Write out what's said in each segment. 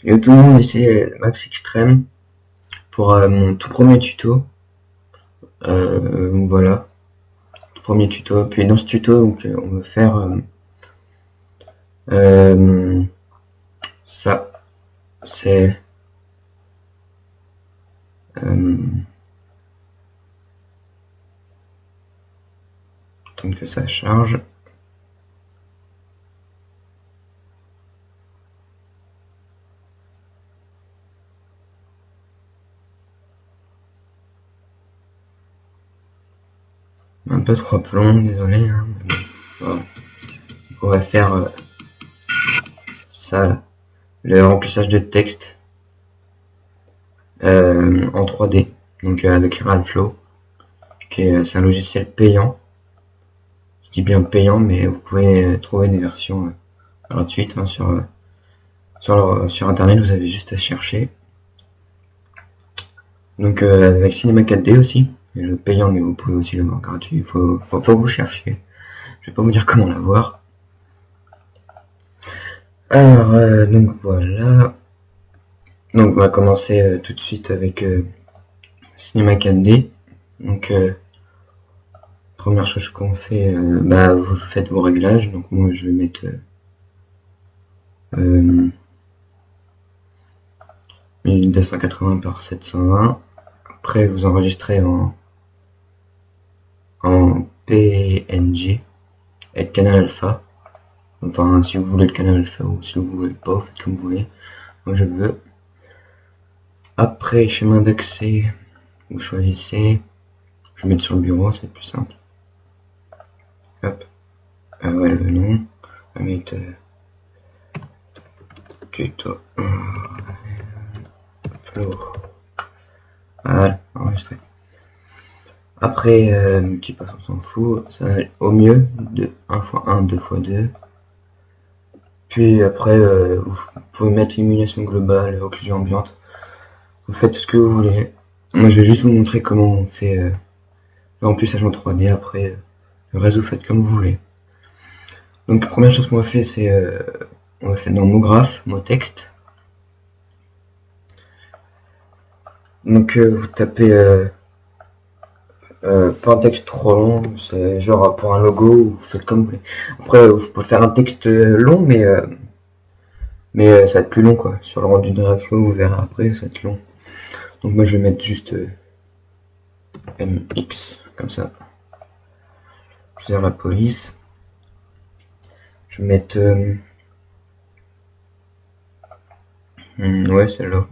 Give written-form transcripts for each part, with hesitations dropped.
Yo tout le monde, ici Max Extreme pour mon tout premier tuto. Donc voilà, tout premier tuto. Puis dans ce tuto, donc on va faire ça. C'est attendre que ça charge. Un peu trop long, désolé. Hein, mais voilà. On va faire ça là, le remplissage de texte en 3D, donc avec Ralflow, c'est un logiciel payant. Je dis bien payant, mais vous pouvez trouver des versions gratuites hein, sur internet. Vous avez juste à chercher. Donc avec Cinema 4D aussi, et le payant, mais vous pouvez aussi l'avoir gratuit. Il faut que vous cherchiez. Je vais pas vous dire comment l'avoir. Alors donc voilà. Donc on va commencer tout de suite avec Cinema 4D. Donc première chose qu'on fait, vous faites vos réglages. Donc moi je vais mettre 1280 par 720. Après vous enregistrez en PNG avec canal alpha. Enfin si vous voulez le canal alpha ou si vous voulez pas, faites comme vous voulez. Moi je le veux. Après chemin d'accès, vous choisissez. Je vais mettre sur le bureau, c'est plus simple. Hop. Ouais, le nom. On va mettre tuto flow. Voilà, enregistré. Après, multipasse, on s'en fout. Ça va au mieux de 1x1, 2x2. Puis après, vous pouvez mettre illumination globale, occlusion ambiante. Vous faites ce que vous voulez. Moi, je vais juste vous montrer comment on fait le remplissage en 3D. Après, le reste, vous faites comme vous voulez. Donc, la première chose qu'on va faire, c'est on va faire dans mot graphe, mot texte. Donc, vous tapez pas un texte trop long, c'est genre pour un logo, vous faites comme vous voulez. Après, vous pouvez faire un texte long, mais ça va être plus long quoi. Sur le rendu de Ralflow, vous verrez après, ça va être long. Donc moi je vais mettre juste MX, comme ça. Je vais la police. Je vais mettre... ouais, celle-là.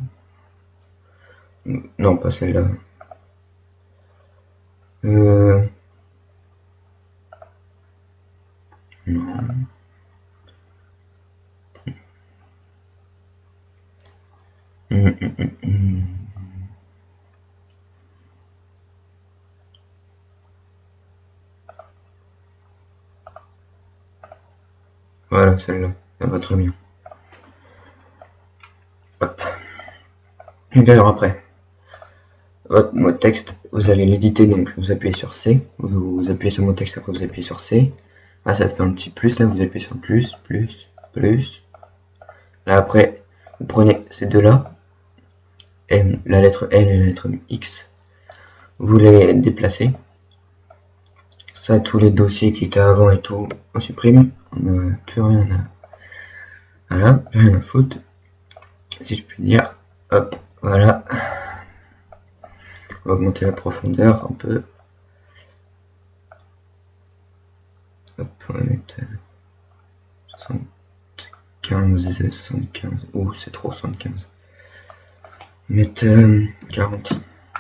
Non, pas celle-là. Non. Voilà, celle-là. Ça va très bien. Hop. Et d'ailleurs après, votre mot texte, vous allez l'éditer, donc vous appuyez sur C, vous appuyez sur mot texte, après vous appuyez sur C. Ah, ça fait un petit plus, là vous appuyez sur plus. Là après, vous prenez ces deux-là, la lettre L et la lettre X, vous les déplacez. Ça, tous les dossiers qui étaient avant et tout, on supprime. On n'a plus rien à... Voilà, plus rien à foutre, si je puis dire. Hop, voilà. On va augmenter la profondeur un peu. Hop, on va mettre 75. Ouh, c'est trop 75. On va mettre 40.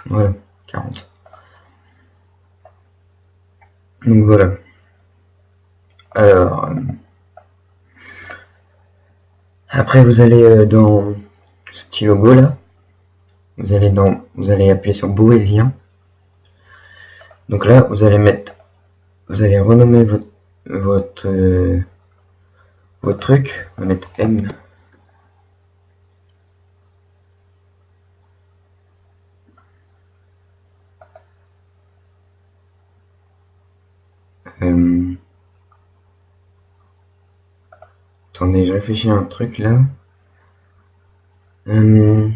Voilà, 40. Donc voilà. Alors, après vous allez dans ce petit logo là. Vous allez appuyer sur Bourrer lien. Donc là, vous allez renommer votre truc. On va mettre M. Attendez, je réfléchis à un truc là. Ouais,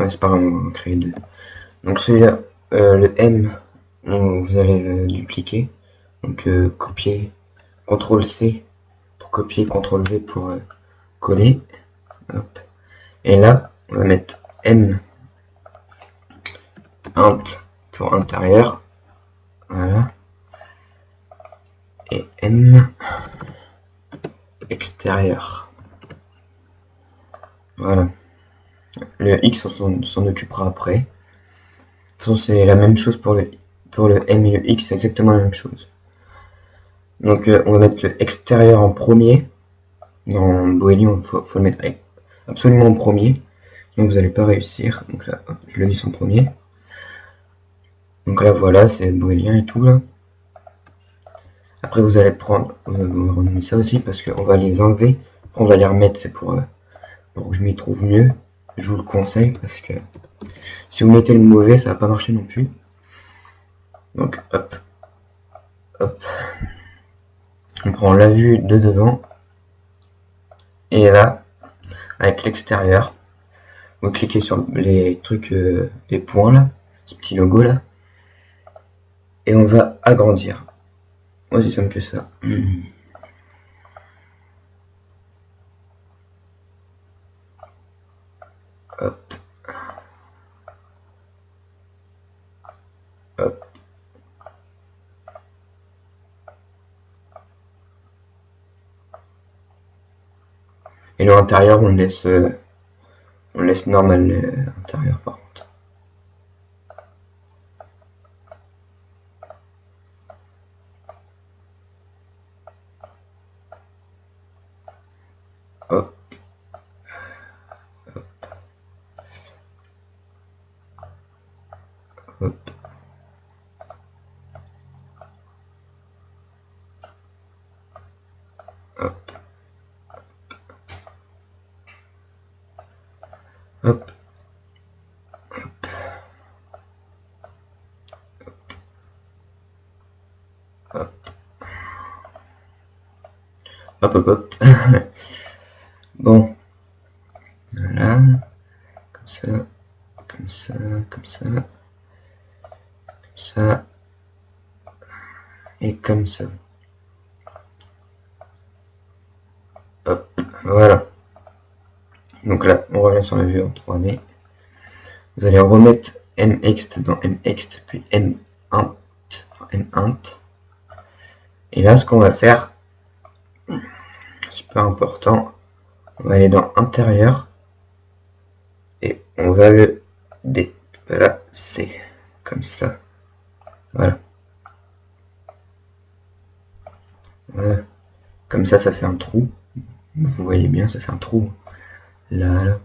c'est pas grave, on va créer deux. Donc celui-là, le M, vous allez le dupliquer. Donc copier, CTRL C pour copier, CTRL V pour coller. Hop. Et là, on va mettre M int pour intérieur. Voilà. Et M extérieur. Voilà. Le X, on s'en occupera après. De toute façon, c'est la même chose pour le M et le X, c'est exactement la même chose. Donc, on va mettre le extérieur en premier. Dans Boeli, il faut le mettre absolument en premier. Donc, vous n'allez pas réussir. Donc là, je le dis en premier. Donc là, voilà, c'est boélien et tout là. Après, vous allez prendre, on va renommer ça aussi parce qu'on va les enlever. Après, on va les remettre, c'est pour que je m'y trouve mieux. Je vous le conseille parce que si vous mettez le mauvais, ça va pas marcher non plus. Donc, hop, hop. On prend la vue de devant. Et là, avec l'extérieur, vous cliquez sur les trucs, les points là, ce petit logo là. Et on va agrandir. Aussi simple que ça. Hop. Hop. Et le intérieur, on laisse normal intérieur par contre. Hop. Hop. Hop. Hop. Hop. Hop, hop, hop. Bon. Voilà. Comme ça. Comme ça. Comme ça. Comme ça. Et comme ça. Hop. Voilà. Donc là, on revient sur la vue en 3D. Vous allez remettre mxt dans mxt, puis mint. Et là, ce qu'on va faire, super important, on va aller dans intérieur et on va le déplacer comme ça. Voilà. Voilà. Comme ça, ça fait un trou. Vous voyez bien, ça fait un trou. Là, là.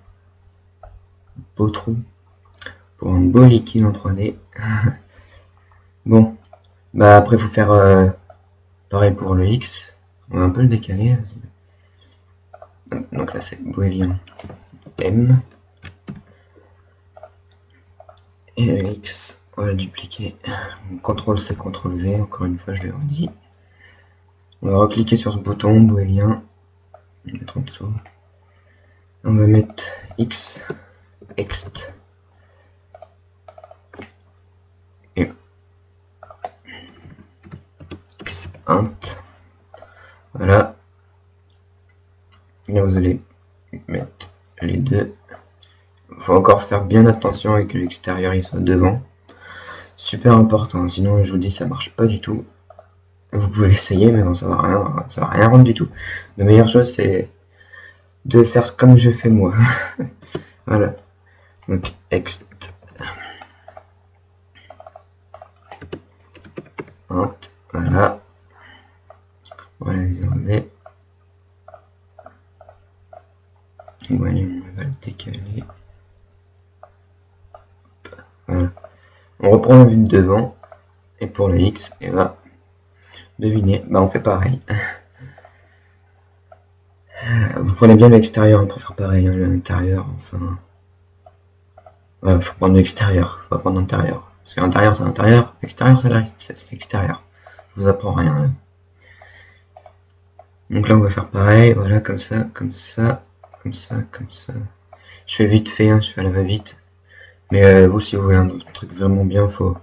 Beau trou. Pour un beau liquide en 3D. Bon. Bah après, il faut faire pareil pour le X. On va un peu le décaler. Donc là, c'est boélien M. Et le X, on va le dupliquer. CTRL C, CTRL V, encore une fois, je le redis. On va recliquer sur ce bouton, boélien. On va mettre en dessous. On va mettre X, ext. Et X, int. Voilà. Là, vous allez mettre les deux. Il faut encore faire bien attention et que l'extérieur il soit devant. Super important, sinon je vous dis ça marche pas du tout. Vous pouvez essayer, mais bon, ça va rien rendre du tout. La meilleure chose c'est de faire comme je fais moi. Voilà. Donc ext int, voilà. On va les enlever. Voilà, on va le décaler. Voilà. On reprend la vue de devant. Et pour le X, et là, devinez, bah on fait pareil. Vous prenez bien l'extérieur pour faire pareil, l'intérieur, enfin. Ouais, faut prendre l'extérieur, faut pas prendre l'intérieur. Parce qu'intérieur c'est l'intérieur, extérieur c'est l'extérieur. Je vous apprends rien là. Donc là on va faire pareil, voilà, comme ça, comme ça, comme ça, comme ça. Je fais vite fait, hein, je fais à la va-vite. Mais vous, si vous voulez un truc vraiment bien, faut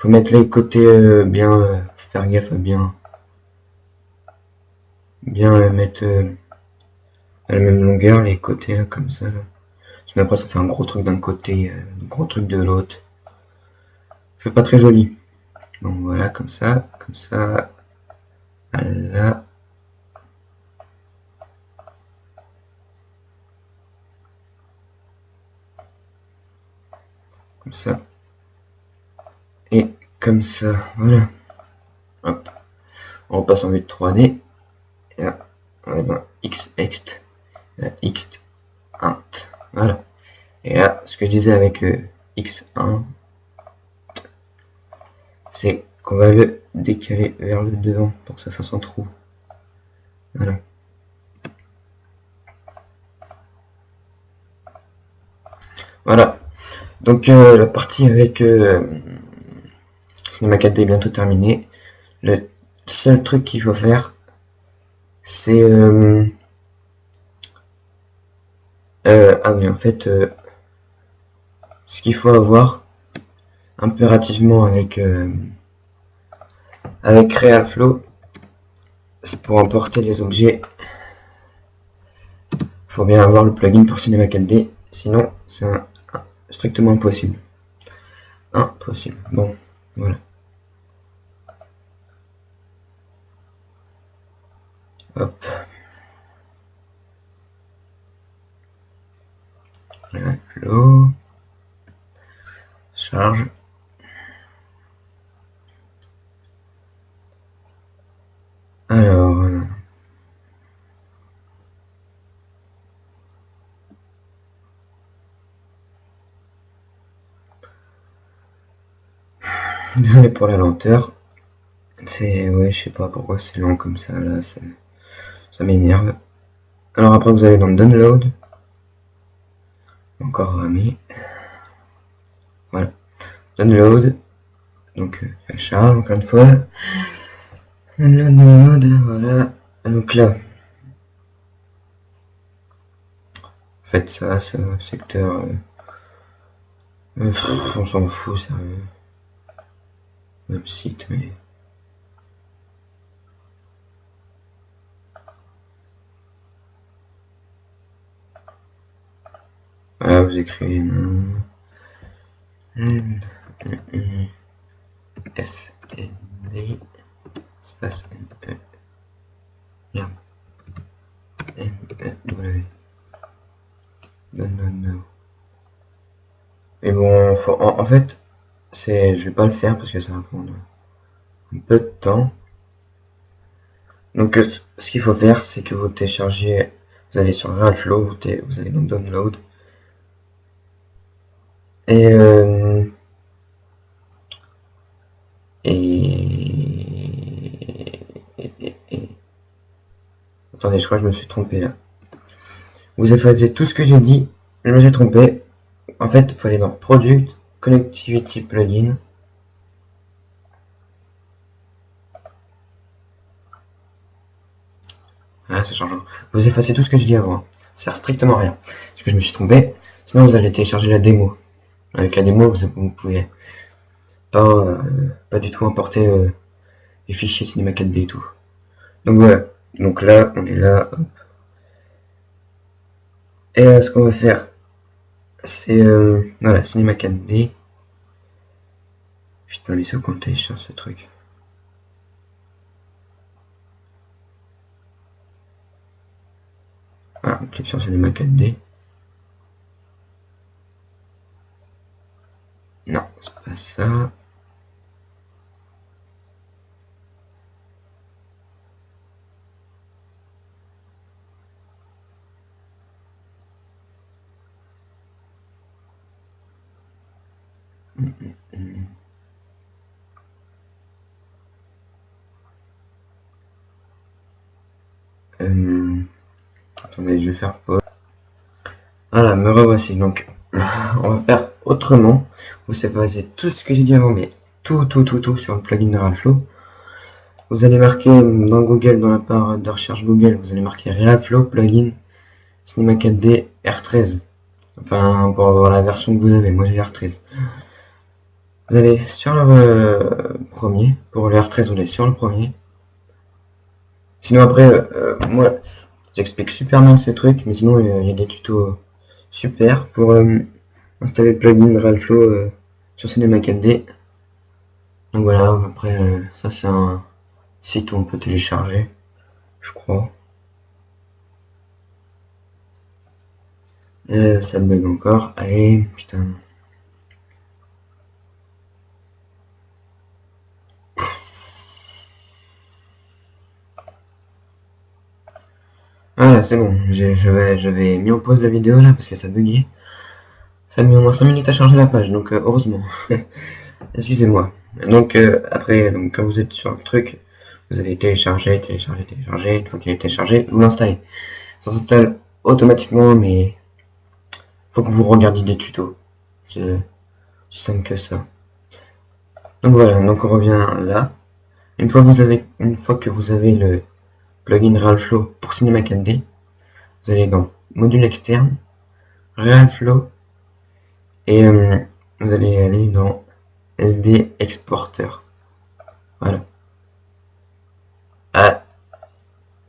mettre les côtés bien, faire gaffe à bien mettre à la même longueur les côtés là, comme ça là. Sinon après ça fait un gros truc d'un côté, un gros truc de l'autre. C'est pas très joli. Donc voilà, comme ça, là. Comme ça. Et comme ça, voilà. Hop. On repasse en vue de 3D. Et là, on va dans X-Ext. X1. Voilà. Et là, ce que je disais avec le X1, c'est qu'on va le décaler vers le devant pour que ça fasse un trou. Voilà. Voilà. Donc la partie avec Cinema 4D est bientôt terminée. Le seul truc qu'il faut faire, c'est ah oui, en fait, ce qu'il faut avoir impérativement avec RealFlow, c'est pour importer les objets. Il faut bien avoir le plugin pour Cinema 4D, sinon c'est strictement impossible. Impossible. Bon, voilà. Hop. RealFlow. Charge. Alors, désolé pour la lenteur. Ouais, je sais pas pourquoi c'est lent comme ça, là, ça m'énerve. Alors après vous allez dans Download. Encore ramé. Voilà. Download. Donc elle charge encore une fois. Download, voilà. Donc là. Faites ça, ce secteur. On s'en fout, sérieux. Même site, mais. Voilà, vous écrivez N F N D espace N E. Merde. N E W. Non. Mais bon, en fait, je vais pas le faire parce que ça va prendre un peu de temps. Donc ce qu'il faut faire, c'est que vous téléchargez, vous allez sur RealFlow, vous allez dans Download. Et attendez, je crois que je me suis trompé là. Vous effacez tout ce que j'ai dit, je me suis trompé. En fait, il faut aller dans Product, Connectivity Plugin. Voilà, ça change. Vous effacez tout ce que j'ai dit avant. Ça sert strictement à rien. Parce que je me suis trompé. Sinon, vous allez télécharger la démo. Avec la démo, vous pouvez pas du tout importer les fichiers Cinema 4D et tout. Donc voilà. Donc là, on est là. Hop. Et ce qu'on va faire, c'est voilà, Cinema 4D. Putain, mais c'est qu'on le télécharge ce truc. Ah, on clique sur Cinema 4D. Non, c'est pas ça. Attendez, je vais faire pause. Voilà, me revoici. Donc, on va faire autrement. Vous savez passer tout ce que j'ai dit avant, mais tout sur le plugin de Realflow. Vous allez marquer dans Google, dans la barre de recherche Google, vous allez marquer Realflow plugin Cinema 4D R13. Enfin, pour avoir la version que vous avez, moi j'ai R13. Vous allez sur le premier, pour le R13 vous allez sur le premier. Sinon après, moi j'explique super bien ce truc, mais sinon il y a des tutos super pour installer le plugin Realflow sur Cinema 4D. Donc voilà, après ça c'est un site où on peut télécharger, je crois. Ça bug encore, allez, putain. Voilà, c'est bon, j'avais mis en pause la vidéo là parce que ça buguait. Ça a mis au moins 5 minutes à charger la page, donc heureusement. Excusez-moi. Donc après, donc, quand vous êtes sur le truc, vous allez télécharger. Une fois qu'il est téléchargé, vous l'installez. Ça s'installe automatiquement, mais faut que vous regardiez des tutos. C'est aussi simple que ça. Donc voilà, donc on revient là. Une fois que vous avez le plugin Realflow pour Cinema 4D, vous allez dans module externe, Realflow, et vous allez aller dans SD Exporter. Voilà. Ah,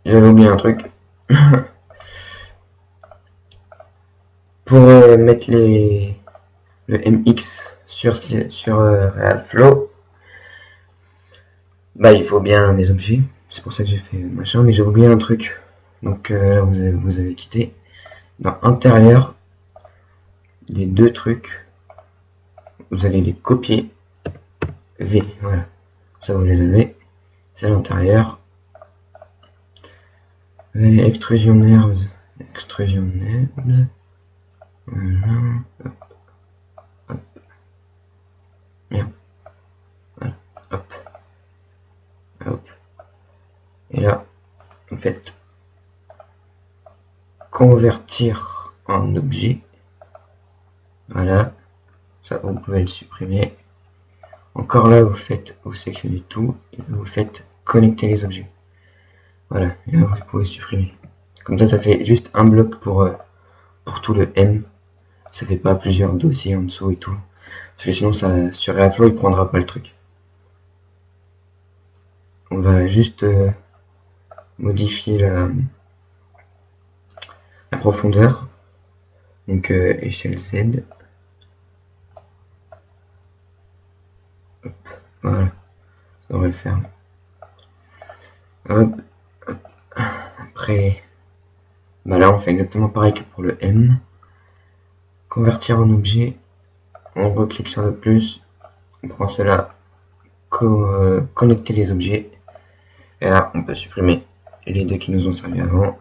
j'avais oublié un truc. Pour mettre le MX sur Realflow, bah il faut bien des objets. C'est pour ça que j'ai fait machin, mais j'ai oublié un truc. Donc là vous avez quitté. Dans intérieur, les deux trucs, vous allez les copier. V, voilà. Ça vous les avez. C'est à l'intérieur. Vous allez extrusion nerves. Voilà. Hop. Hop. Merde. Voilà. Hop. Hop. Et là, vous faites convertir en objet. Voilà. Ça, vous pouvez le supprimer. Encore là, vous sélectionnez tout et vous faites connecter les objets. Voilà. Et là, vous pouvez supprimer. Comme ça fait juste un bloc pour tout le M. Ça fait pas plusieurs dossiers en dessous et tout. Parce que sinon, ça, sur Airflow, il prendra pas le truc. On va juste modifier la profondeur. Donc, échelle Z. Hop, voilà. Ça devrait le faire. Hop, hop. Après, bah là, on fait exactement pareil que pour le M. Convertir en objet. On reclique sur le plus. On prend cela. Connecter les objets. Et là, on peut supprimer les deux qui nous ont servi avant.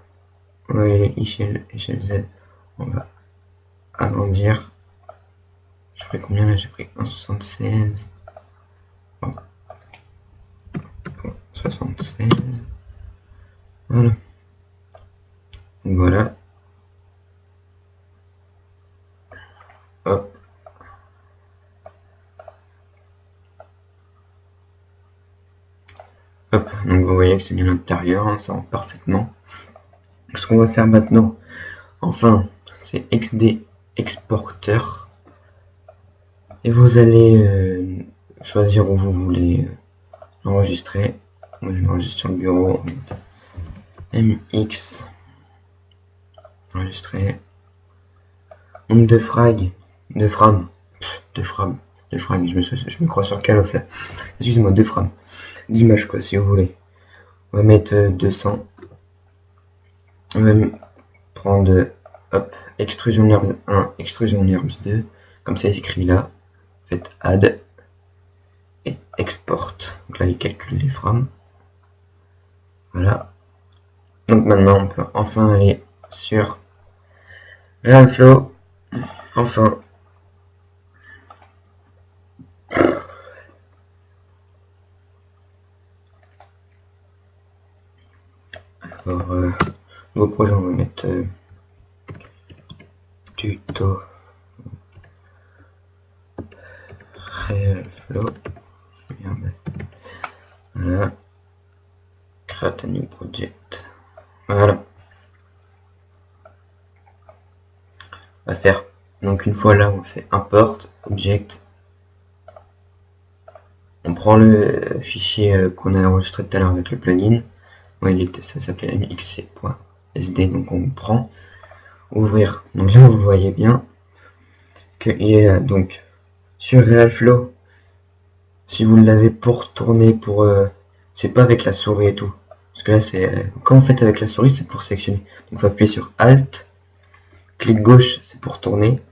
Ouais, échelle Z. On va agrandir. J'ai pris combien là? J'ai pris 1,76. 76. Voilà. Donc voilà. Hop. Hop. Donc vous voyez que c'est bien l'intérieur, hein, ça rend parfaitement. Ce qu'on va faire maintenant, enfin, c'est XD Exporter. Et vous allez choisir où vous voulez l'enregistrer. Moi je l'enregistre sur le bureau. MX. Enregistrer. Nombre de frags. De frames. De frames. De frags. Je me crois sur Call of là. Excusez-moi, de frames. D'images quoi, si vous voulez. On va mettre 200. On va prendre hop, extrusion nerves 1, extrusion nerves 2. Comme ça, c'est écrit là. Faites add et export. Donc là, il calcule les frames. Voilà. Donc maintenant, on peut enfin aller sur Realflow. Enfin. Alors, nouveau projet, on va mettre tuto Realflow. Merde. Voilà. Create a new project. Voilà. On va faire. Donc une fois là, on fait import object. On prend le fichier qu'on a enregistré tout à l'heure avec le plugin. Ouais, ça s'appelait mxc.sd. Donc on prend ouvrir. Donc là, vous voyez bien qu'il est là. Donc sur Realflow, si vous l'avez pour tourner, c'est pas avec la souris et tout. Parce que là, c'est quand vous faites avec la souris, c'est pour sélectionner. Donc il faut appuyer sur Alt. Clic gauche, c'est pour tourner.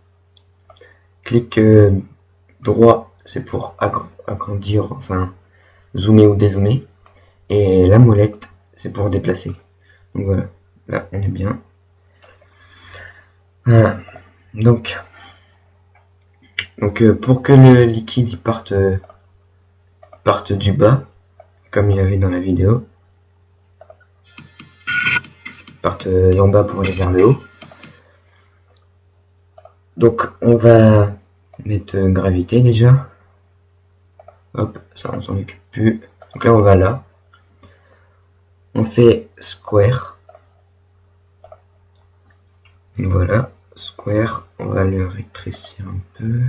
Clic droit, c'est pour agrandir, enfin zoomer ou dézoomer. Et la molette, c'est pour déplacer. Donc voilà, là on est bien. Voilà. Donc pour que le liquide il parte du bas, comme il y avait dans la vidéo, parte d'en bas pour aller vers le haut. Donc on va mettre gravité déjà. Hop, ça on s'en occupe plus. Donc là on va là. On fait square. Voilà, square. On va le rétrécir un peu.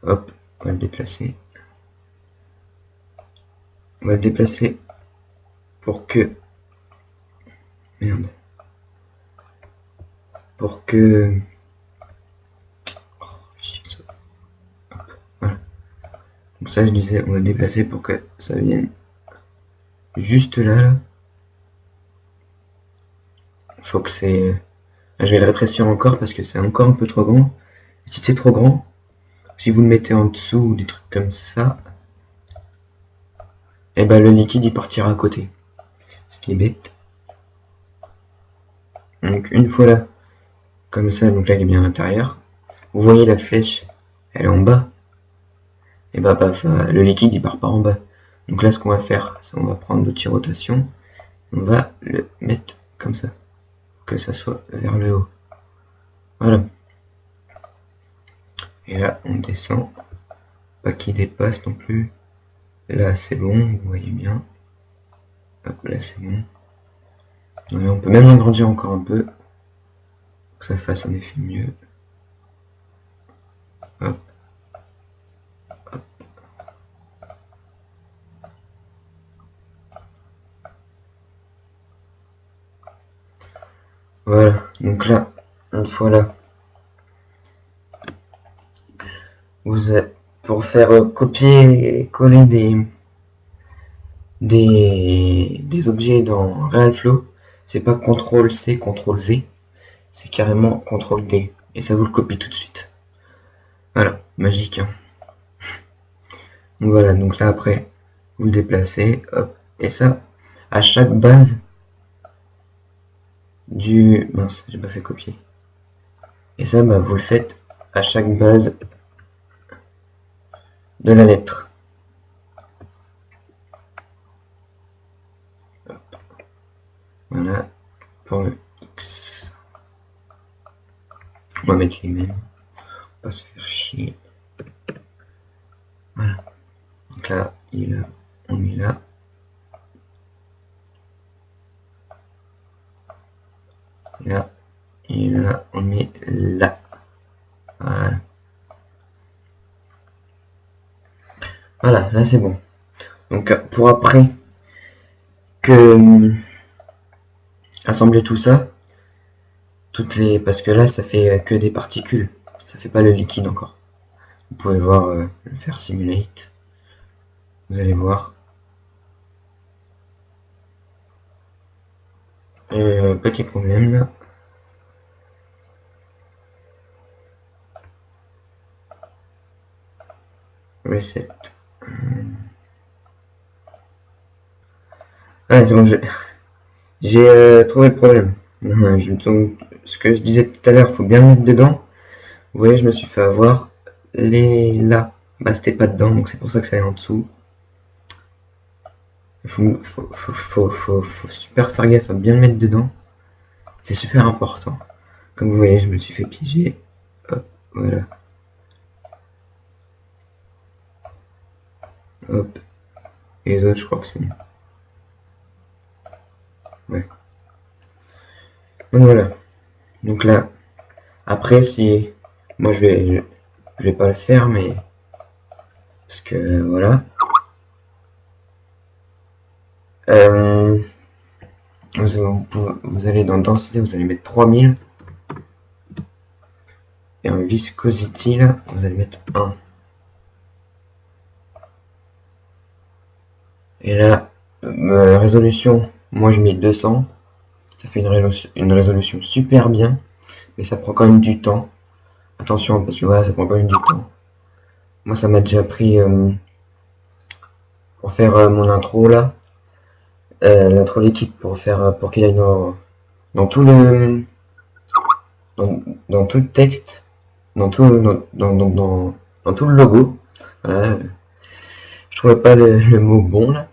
Hop, on va le déplacer. On va le déplacer pour que... Merde. Pour que... Oh, hop, voilà. Donc ça, je disais, on va le déplacer pour que ça vienne juste là, là. Faut que c'est... Là, je vais le rétrécir encore parce que c'est encore un peu trop grand. Si c'est trop grand, si vous le mettez en dessous ou des trucs comme ça, et ben le liquide il partira à côté. Ce qui est bête. Donc une fois là, comme ça, donc là il est bien à l'intérieur. Vous voyez la flèche, elle est en bas. Et bah, le liquide il part pas en bas. Donc là ce qu'on va faire, c'est on va prendre l'outil rotation. On va le mettre comme ça. Pour que ça soit vers le haut. Voilà. Et là on descend. Pas qu'il dépasse non plus. Là c'est bon, vous voyez bien. Hop, là c'est bon. Et on peut même agrandir encore un peu. Pour que ça fasse un effet mieux. Hop. Hop. Voilà, donc là, une fois là, vous êtes pour faire copier et coller des objets dans Realflow, c'est pas CTRL-C, CTRL-V, c'est carrément CTRL-D, et ça vous le copie tout de suite. Voilà, magique. Hein. Donc voilà, donc là après, vous le déplacez, hop, et ça, à chaque base du... Mince, j'ai pas fait copier. Et ça, bah, vous le faites à chaque base de la lettre. Hop. Voilà, pour le X. On va mettre les mêmes. On va pas se faire chier. Voilà. Donc là, il est là, on est là. Là, et là, on est là. Voilà. Voilà, là c'est bon. Donc pour après que assembler tout ça, parce que là ça fait que des particules, ça fait pas le liquide encore. Vous pouvez voir le faire simulate. Vous allez voir. Petit problème là. Reset. Ah c'est bon, j'ai trouvé le problème. Ce que je disais tout à l'heure, faut bien mettre dedans. Vous voyez, je me suis fait avoir là. Bah c'était pas dedans, donc c'est pour ça que ça est en dessous. Faut super faire gaffe à bien le mettre dedans. C'est super important. Comme vous voyez, je me suis fait piéger. Hop, voilà. Hop. Et les autres, je crois que c'est bon. Ouais. Donc voilà. Donc là, après, si... Moi, je vais pas le faire, mais... Parce que, voilà. Vous allez dans densité, vous allez mettre 3000. Et en viscosity, là, vous allez mettre 1. Et là, résolution, moi je mets 200. Ça fait une résolution super bien. Mais ça prend quand même du temps. Attention, parce que voilà, ça prend quand même du temps. Moi, ça m'a déjà pris pour faire mon intro là. L'intro liquide pour qu'il aille dans tout le dans tout le texte, dans tout le logo. Voilà. Je trouvais pas le mot bon là.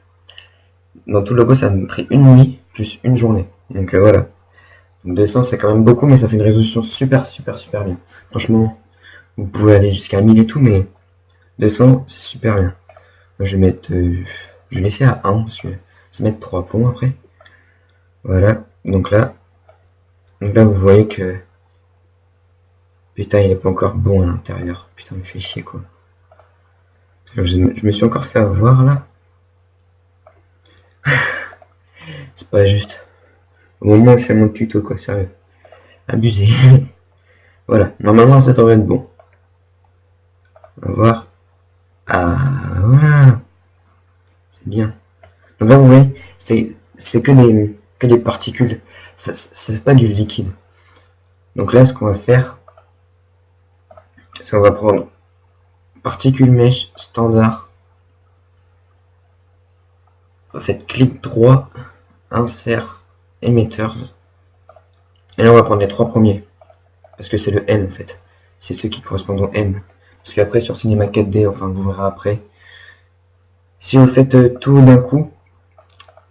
Dans tout le logo, ça m'a pris une nuit plus une journée. Donc voilà. 200 c'est quand même beaucoup, mais ça fait une résolution super bien. Franchement, vous pouvez aller jusqu'à 1000 et tout, mais 200 c'est super bien. Moi, je vais laisser à 1 parce que ça va mettre 3 plombs après. Voilà. Donc là, vous voyez que putain, il est pas encore bon à l'intérieur. Putain, il me fait chier quoi. Je me suis encore fait avoir là. C'est pas juste. Au moment où je fais mon tuto quoi, sérieux. Abusé. Voilà, normalement ça devrait être bon. On va voir. Ah voilà. C'est bien. Donc là vous voyez, c'est que des particules. C'est pas du liquide. Donc là ce qu'on va faire, c'est qu'on va prendre particule mesh standard. Faites clic droit, insert, emitters. Et là on va prendre les 3 premiers. Parce que c'est le M en fait. C'est ceux qui correspondent au M. Parce qu'après sur Cinema 4D, enfin vous verrez après. Si vous faites tout d'un coup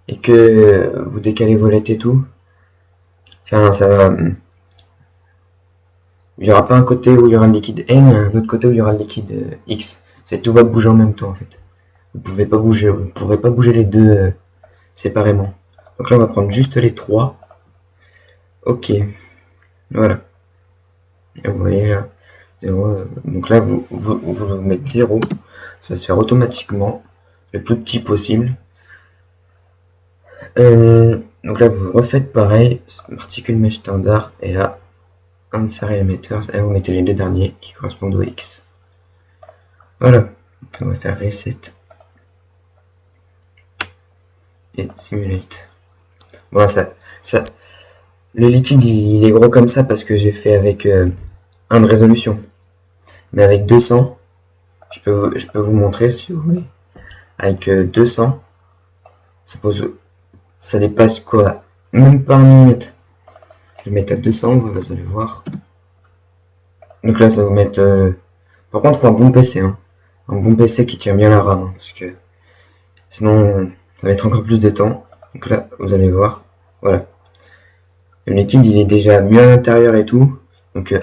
et que vous décalez vos lettres et tout, enfin ça va. Il n'y aura pas un côté où il y aura le liquide M et un autre côté où il y aura le liquide X. Tout va bouger en même temps en fait. Vous pouvez pas bouger, vous ne pourrez pas bouger les deux séparément. Donc là on va prendre juste les 3. Ok. Voilà. Et vous voyez là. 0, donc là vous mettez 0. Ça va se faire automatiquement. Le plus petit possible. Donc là vous refaites pareil. Particule mesh standard. Et là. Insert emitters. Et vous mettez les deux derniers qui correspondent au X. Voilà. Donc on va faire reset. Et simulate. Voilà, ça, le liquide il est gros comme ça parce que j'ai fait avec 1 de résolution. Mais avec 200, je peux vous montrer si vous voulez. Avec 200, ça dépasse quoi? Même pas 1 millimètre. Je vais mettre à 200, vous allez voir. Donc là, ça va vous mettre. Par contre, il faut un bon PC. Hein. Un bon PC qui tient bien la RAM. Hein, parce que sinon, ça va être encore plus de temps. Donc là, vous allez voir. Voilà. Le liquide, il est déjà mieux à l'intérieur et tout. Donc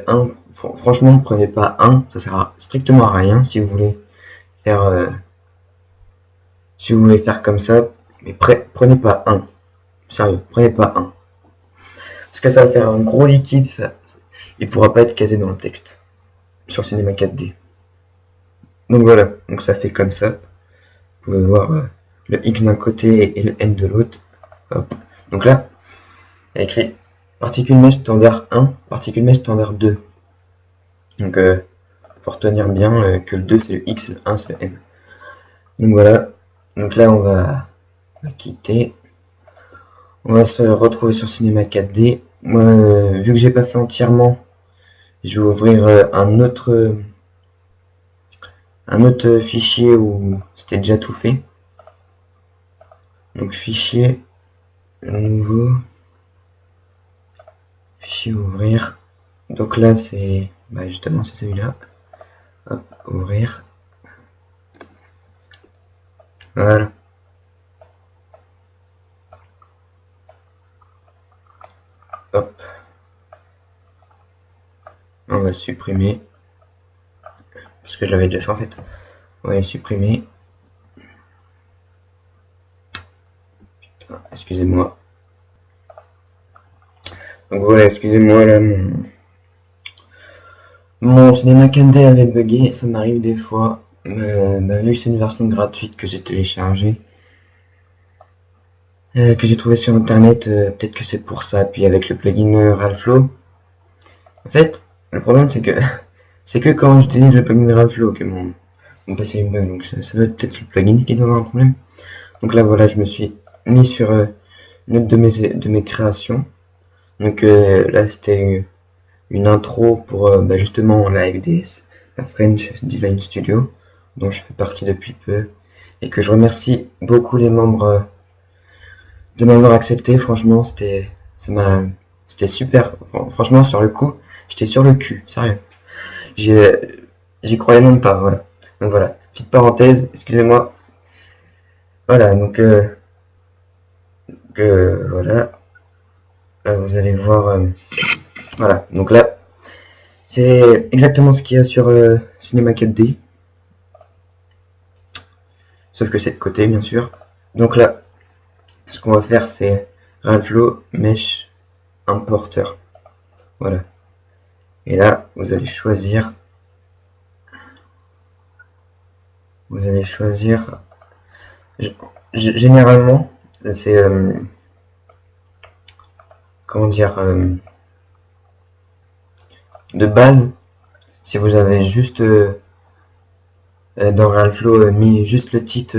franchement, ne prenez pas 1. Ça sert strictement à rien si vous voulez faire. Si vous voulez faire comme ça. Mais prenez pas 1. Sérieux, prenez pas 1. Parce que ça va faire un gros liquide. Ça, il pourra pas être casé dans le texte. Sur Cinema 4D. Donc voilà, donc ça fait comme ça. Vous pouvez voir le X d'un côté et le M de l'autre. Donc là, il y a écrit particule mesh standard 1, particule mesh standard 2. Donc faut retenir bien que le 2 c'est le X, le 1 c'est le M. Donc voilà, donc là on va quitter. On va se retrouver sur Cinema 4D. Moi, vu que j'ai pas fait entièrement, je vais ouvrir un autre fichier où c'était déjà tout fait. Donc fichier, nouveau, fichier ouvrir. Donc là c'est justement c'est celui-là. Hop, ouvrir. Voilà. va supprimer. Parce que je l'avais déjà fait en fait. On va les supprimer. Excusez-moi. Donc voilà, excusez-moi là, mon Cinema 4D avait bugué, ça m'arrive des fois. Vu que c'est une version gratuite que j'ai téléchargée, que j'ai trouvé sur internet, peut-être que c'est pour ça. Puis avec le plugin Ralflow, en fait, le problème c'est que c'est que quand j'utilise le plugin Ralflow que mon PC me bug, donc ça doit être peut-être le plugin qui doit avoir un problème. Donc là voilà, je me suis mis sur une autre de mes créations. Donc là c'était une intro pour justement la FDS, la French Design Studio, dont je fais partie depuis peu, et que je remercie beaucoup les membres de m'avoir accepté. Franchement, c'était super. Franchement, sur le coup, j'étais sur le cul, sérieux. J'y croyais même pas, voilà. Donc voilà, petite parenthèse, excusez-moi. Voilà, donc voilà. Là, vous allez voir. Voilà, donc là, c'est exactement ce qu'il y a sur Cinema 4D. Sauf que c'est de côté, bien sûr. Donc là, ce qu'on va faire, c'est Ralflow Mesh Importer. Voilà. Et là, vous allez choisir. Généralement, c'est comment dire, de base, si vous avez juste dans Ralflow mis juste le titre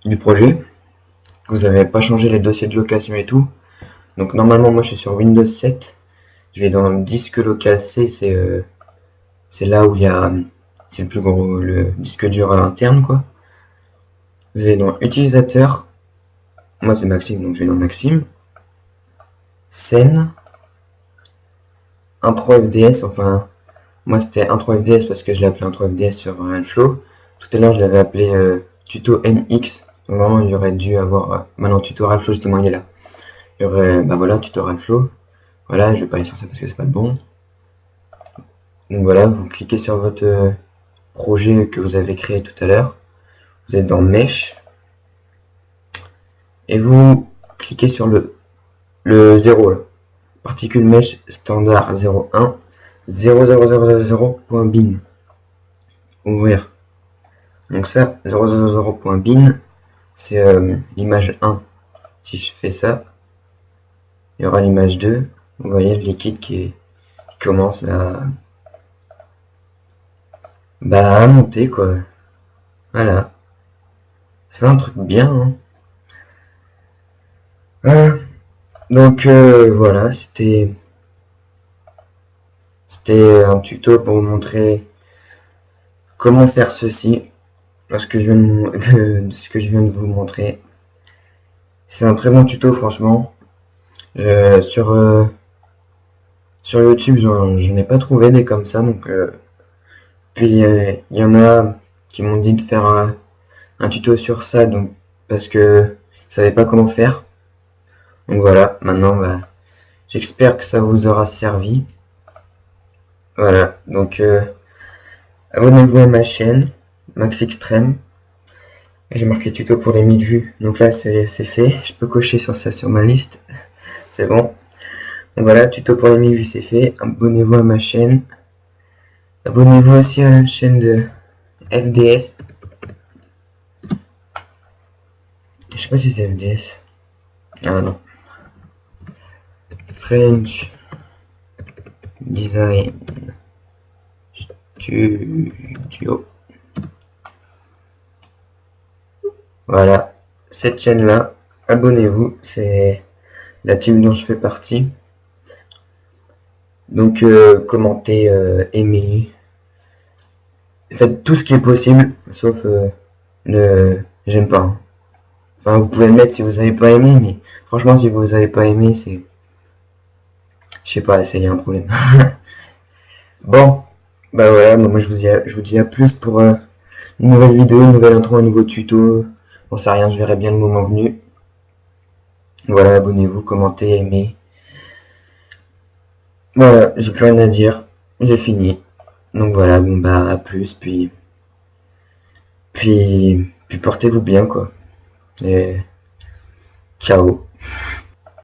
du projet, vous n'avez pas changé les dossiers de location et tout. Donc normalement moi je suis sur Windows 7, je vais dans le disque local C, c'est là où il y a, c'est le plus gros, le disque dur interne quoi. Vous allez dans utilisateur, moi c'est Maxime, donc je vais dans Maxime, scène, intro FDS, enfin moi c'était intro FDS parce que je l'ai appelé intro FDS sur Ralflow. Tout à l'heure je l'avais appelé tuto MX, donc vraiment il y aurait dû avoir, maintenant tuto Ralflow justement il est là. Il y aurait, voilà, tuto Ralflow. Voilà, je vais pas aller sur ça parce que c'est pas le bon. Donc voilà, vous cliquez sur votre projet que vous avez créé tout à l'heure. Vous êtes dans Mesh. Et vous cliquez sur le 0 là. Particule Mesh standard 01 00000.bin. Ouvrir. Donc ça, 000.bin, c'est l'image 1. Si je fais ça, il y aura l'image 2. Vous voyez le liquide qui commence là à monter quoi. Voilà. Ça fait un truc bien. Hein. Voilà. Donc voilà, c'était un tuto pour vous montrer comment faire ceci. Ce que je viens de vous montrer. C'est un très bon tuto franchement. Sur YouTube, j'en ai pas trouvé des comme ça, donc puis il y en a qui m'ont dit de faire un tuto sur ça, donc parce que je savais pas comment faire. Donc voilà, maintenant j'espère que ça vous aura servi. Voilà, donc abonnez-vous à ma chaîne Max Extreme. J'ai marqué tuto pour les 1000 vues, donc là c'est fait. Je peux cocher sur ça sur ma liste. C'est bon. Donc voilà, tuto pour les 1000 vues c'est fait. Abonnez-vous à ma chaîne. Abonnez-vous aussi à la chaîne de FDS. Je sais pas si c'est FDS. Ah non. French Design Studio. Voilà, cette chaîne là, abonnez-vous, c'est la team dont je fais partie. Donc commentez, aimez, faites tout ce qui est possible, sauf le j'aime pas. Hein. Enfin, vous pouvez le mettre si vous n'avez pas aimé, mais franchement, si vous n'avez pas aimé, c'est, je sais pas, c'est un problème. Bon, bah voilà, moi je vous dis à plus pour une nouvelle vidéo, une nouvelle intro, un nouveau tuto. Bon, c'est rien, je verrai bien le moment venu. Voilà, abonnez-vous, commentez, aimez. Voilà, j'ai plus rien à dire. J'ai fini. Donc voilà, bon bah à plus, puis portez-vous bien quoi. Et ciao.